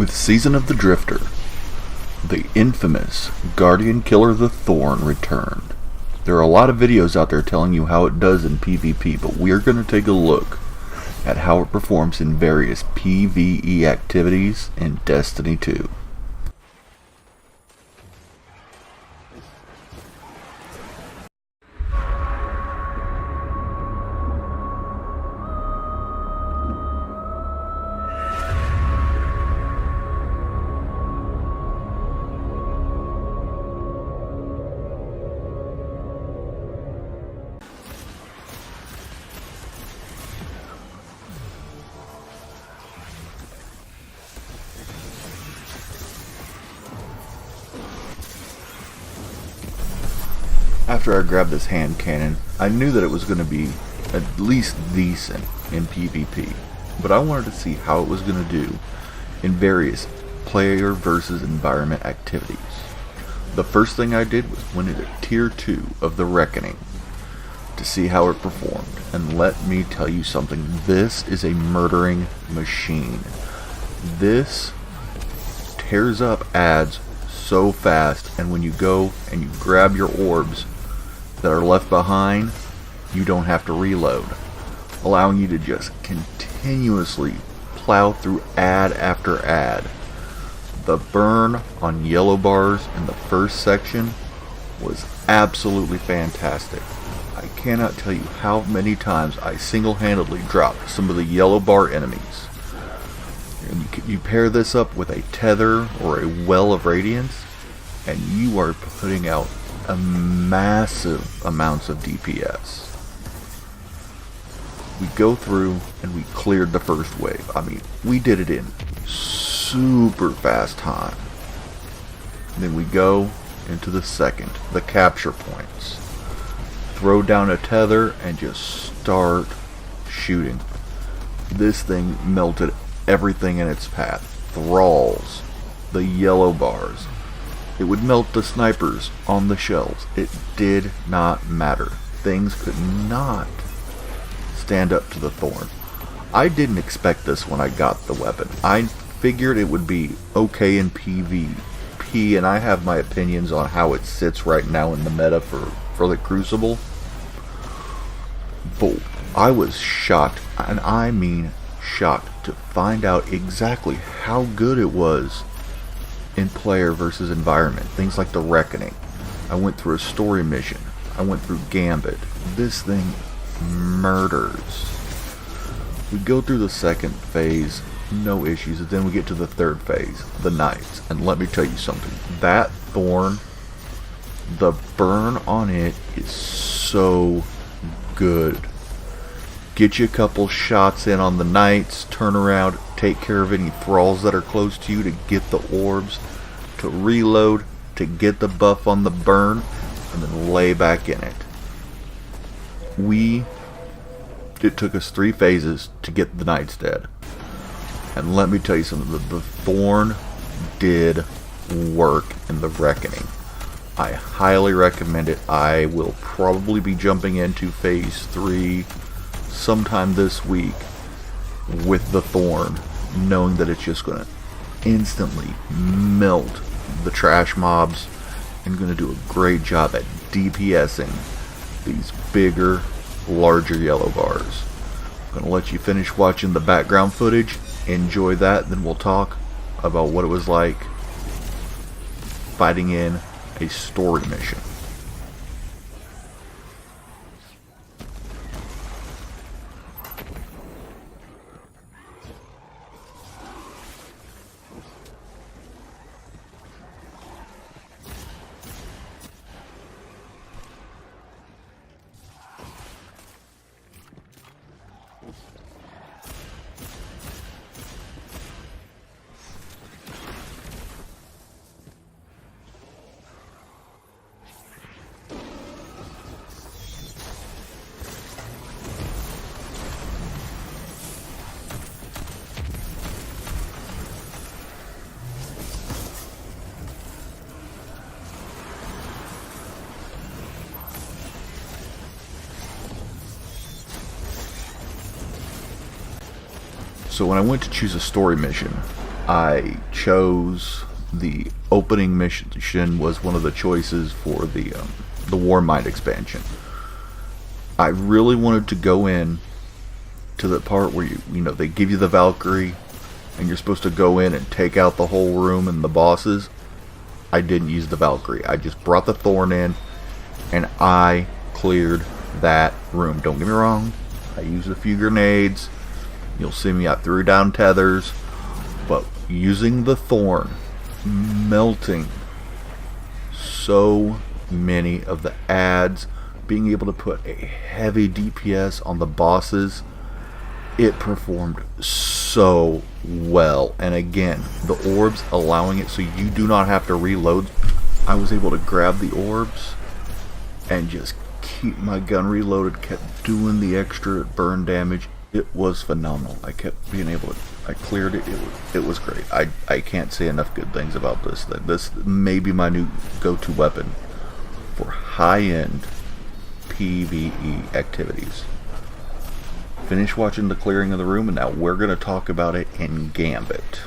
With Season of the Drifter, the infamous Guardian Killer the Thorn returned. There are a lot of videos out there telling you how it does in PvP, but we're going to take a look at how it performs in various PvE activities in Destiny 2. After I grabbed this hand cannon, I knew that it was going to be at least decent in PvP, but I wanted to see how it was going to do in various player versus environment activities. The first thing I did was went into Tier 2 of the Reckoning to see how it performed, and let me tell you something, this is a murdering machine. This tears up ads so fast, and when you go and you grab your orbs that are left behind, you don't have to reload, allowing you to just continuously plow through ad after ad. The burn on yellow bars in the first section was absolutely fantastic. I cannot tell you how many times I single-handedly dropped some of the yellow bar enemies. And you pair this up with a tether or a well of radiance, and you are putting out a massive amounts of DPS. We go through and we cleared the first wave. I mean, we did it in super fast time. And then we go into the second, the capture points. Throw down a tether and just start shooting. This thing melted everything in its path. Thralls, the yellow bars. It would melt the snipers on the shells. It did not matter. Things could not stand up to the Thorn. I didn't expect this when I got the weapon. I figured it would be okay in PvP, and I have my opinions on how it sits right now in the meta for the Crucible. But I was shocked, and I mean shocked, to find out exactly how good it was in player versus environment. Things like the Reckoning. I went through a story mission. I went through Gambit. This thing murders. We go through the second phase, no issues, and then we get to the third phase, the Knights. And let me tell you something, that Thorn, the burn on it is so good. Get you a couple shots in on the Knights, turn around, take care of any thralls that are close to you to get the orbs, to reload, to get the buff on the burn, and then lay back in it. It took us 3 phases to get the Knights dead. And let me tell you something, the Thorn did work in the Reckoning. I highly recommend it. I will probably be jumping into phase 3 sometime this week with the Thorn, knowing that it's just going to instantly melt the trash mobs and going to do a great job at DPSing these bigger, larger yellow bars. I'm going to let you finish watching the background footage, enjoy that, then we'll talk about what it was like fighting in a story mission. So when I went to choose a story mission, I chose the opening mission was one of the choices for the Warmind expansion. I really wanted to go in to the part where you know they give you the Valkyrie and you're supposed to go in and take out the whole room and the bosses. I didn't use the Valkyrie. I just brought the Thorn in and I cleared that room. Don't get me wrong, I used a few grenades. You'll see me, I threw down tethers, but using the Thorn, melting so many of the adds, being able to put a heavy DPS on the bosses, it performed so well. And again, the orbs allowing it so you do not have to reload. I was able to grab the orbs and just keep my gun reloaded, kept doing the extra burn damage. It was phenomenal. I kept being able to, I cleared it. It was great. I can't say enough good things about this thing. This may be my new go-to weapon for high-end PvE activities. Finish watching the clearing of the room, and now we're going to talk about it in Gambit.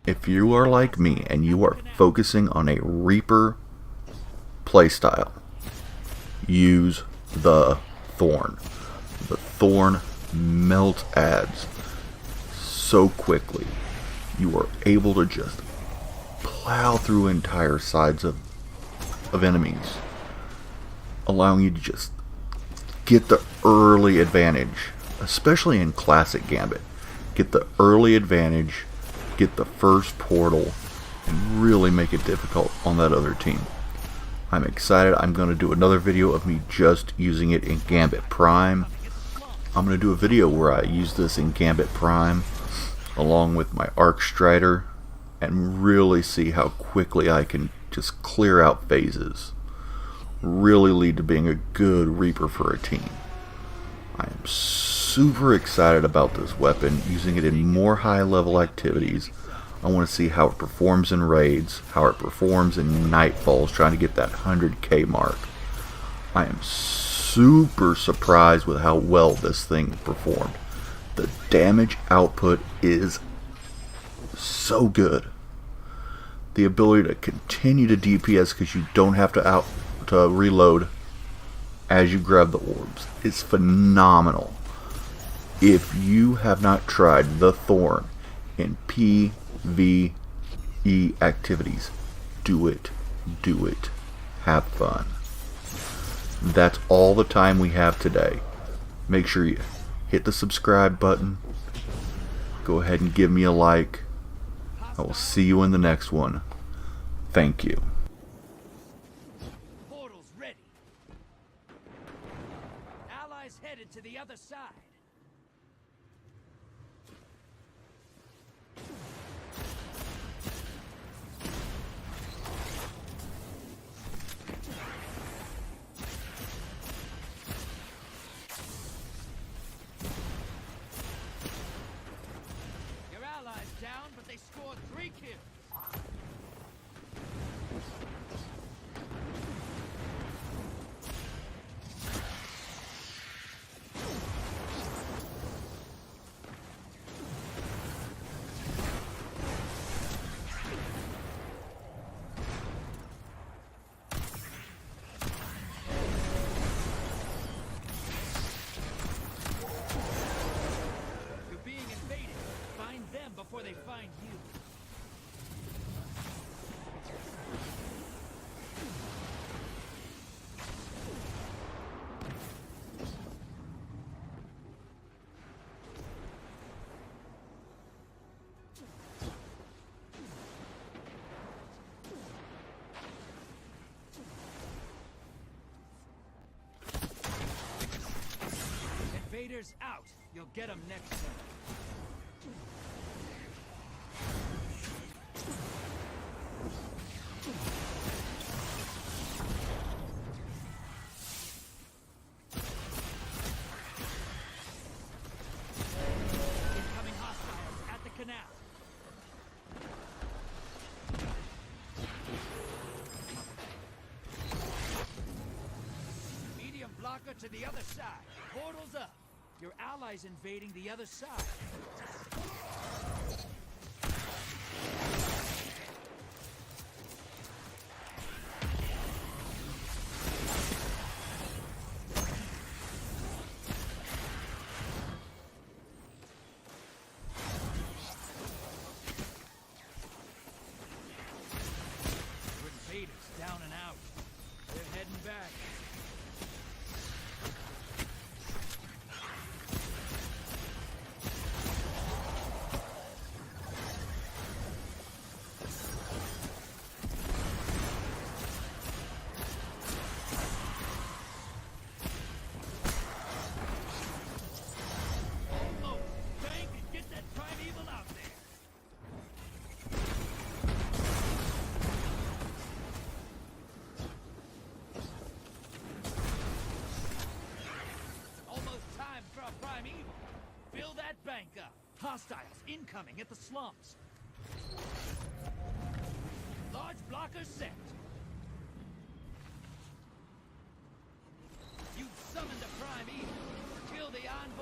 If you are like me and you are focusing on a Reaper playstyle, use the Thorn. The Thorn melt adds so quickly. You are able to just plow through entire sides of enemies, allowing you to just get the early advantage, especially in classic Gambit. Get the early advantage, get the first portal, and really make it difficult on that other team. I'm excited. I'm going to do another video of me just using it in Gambit Prime. I'm going to do a video where I use this in Gambit Prime along with my Arc Strider and really see how quickly I can just clear out phases. Really lead to being a good Reaper for a team. I am super excited about this weapon, using it in more high level activities. I want to see how it performs in raids, how it performs in Nightfalls, trying to get that 100k mark. I am super surprised with how well this thing performed. The damage output is so good. The ability to continue to DPS because you don't have to reload as you grab the orbs is phenomenal. If you have not tried the Thorn in PvE activities, do it. Do it. Have fun. That's all the time we have today. Make sure you hit the subscribe button. Go ahead and give me a like. I will see you in the next one. Thank you. Portal's ready. Allies headed to the other side. Your allies down, but they scored 3 kills. Before they find you. Invaders out. You'll get them next time. Incoming hostiles at the canal. Medium blocker to the other side. Portal's up. Your allies invading the other side. Down and out. They're heading back. Oh, bank and get that primeval out there. Fill that bank up. Hostiles incoming at the slums. Large blocker set. You summoned a primeval. Kill the envoy.